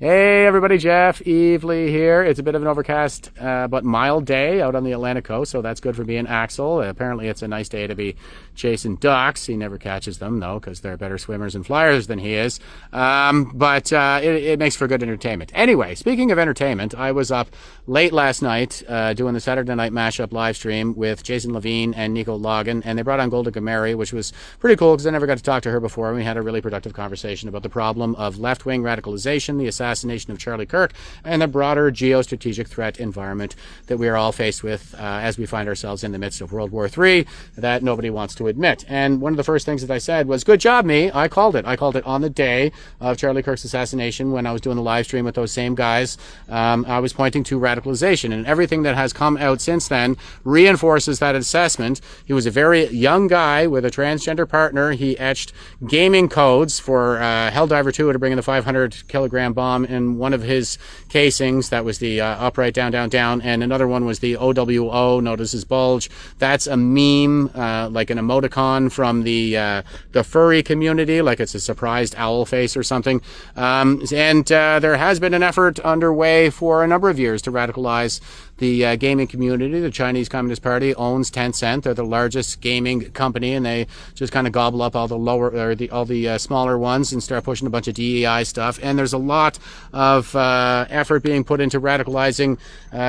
Hey everybody, Jeff Evely here. It's a bit of an overcast but mild day out on the Atlantic coast, so that's good for me and Axel. Apparently it's a nice day to be chasing ducks. He never catches them, though, because they're better swimmers and flyers than he is. But it makes for good entertainment. Anyway, speaking of entertainment, I was up late last night doing the Saturday Night Mashup live stream with Jason Levine and Nico Logan, and they brought on Golda Gameri, which was pretty cool because I never got to talk to her before, and we had a really productive conversation about the problem of left-wing radicalization, the assassination of Charlie Kirk, and the broader geostrategic threat environment that we are all faced with as we find ourselves in the midst of World War III that nobody wants to admit. And one of the first things that I said was, good job, me. I called it. I called it on the day of Charlie Kirk's assassination when I was doing the live stream with those same guys. I was pointing to radicalization, and everything that has come out since then reinforces that assessment. He was a very young guy with a transgender partner. He etched gaming codes for Helldiver 2 to bring in the 500-kilogram bomb in one of his casings. That was the upright down, down, down, and another one was the OWO, notice his bulge. That's a meme, like an emoticon from the furry community, like it's a surprised owl face or something. There has been an effort underway for a number of years to radicalize the gaming community. The Chinese Communist Party owns Tencent. They're the largest gaming company, and they just kind of gobble up all the smaller ones and start pushing a bunch of DEI stuff. And there's a lot of effort being put into radicalizing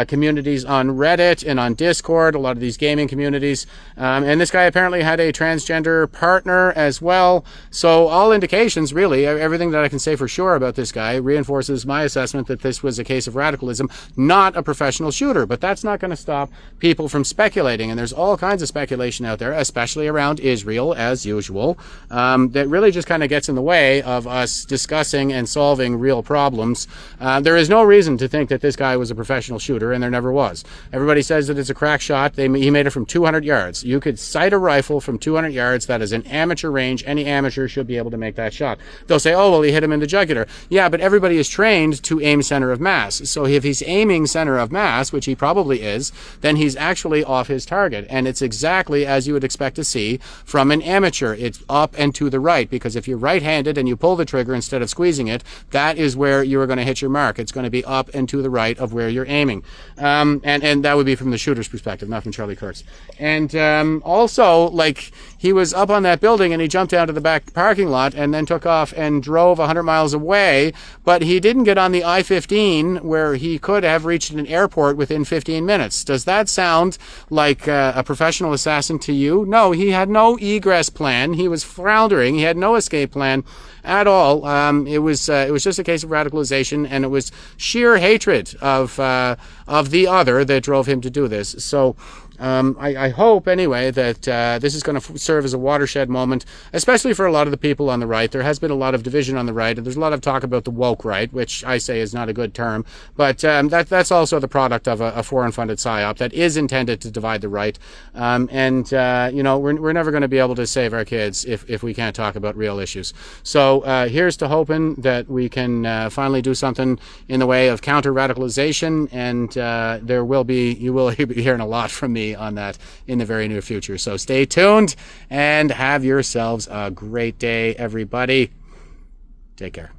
communities on Reddit and on Discord, a lot of these gaming communities. And this guy apparently had a transgender partner as well. So all indications, really, everything that I can say for sure about this guy reinforces my assessment that this was a case of radicalism, not a professional shooter. But that's not going to stop people from speculating. And there's all kinds of speculation out there, especially around Israel, as usual, that really just kind of gets in the way of us discussing and solving real problems. There is no reason to think that this guy was a professional shooter, and there never was. Everybody says that it's a crack shot. He made it from 200 yards. You could sight a rifle from 200 yards. That is an amateur range. Any amateur should be able to make that shot. They'll say, oh, well, he hit him in the jugular. Yeah, but everybody is trained to aim center of mass. So if he's aiming center of mass, which he probably is, then he's actually off his target. And it's exactly as you would expect to see from an amateur. It's up and to the right, because if you're right-handed and you pull the trigger instead of squeezing it, that is where you are going to hit your mark. It's going to be up and to the right of where you're aiming. And that would be from the shooter's perspective, not from Charlie Kirk's. And also, like, he was up on that building and he jumped down to the back parking lot and then took off and drove 100 miles away, but he didn't get on the I-15 where he could have reached an airport within 15 minutes. Does that sound like a professional assassin to you? No, he had no egress plan. He was floundering. He had no escape plan at all. It was just a case of radicalization, and it was sheer hatred of the other that drove him to do this. So I hope, anyway, that this is going to serve as a watershed moment, especially for a lot of the people on the right. There has been a lot of division on the right, and there's a lot of talk about the woke right, which I say is not a good term. But that's also the product of a foreign-funded psyop that is intended to divide the right. We're never going to be able to save our kids if we can't talk about real issues. So here's to hoping that we can finally do something in the way of counter-radicalization, and you will be hearing a lot from me on that in the very near future. So stay tuned and have yourselves a great day, everybody. Take care.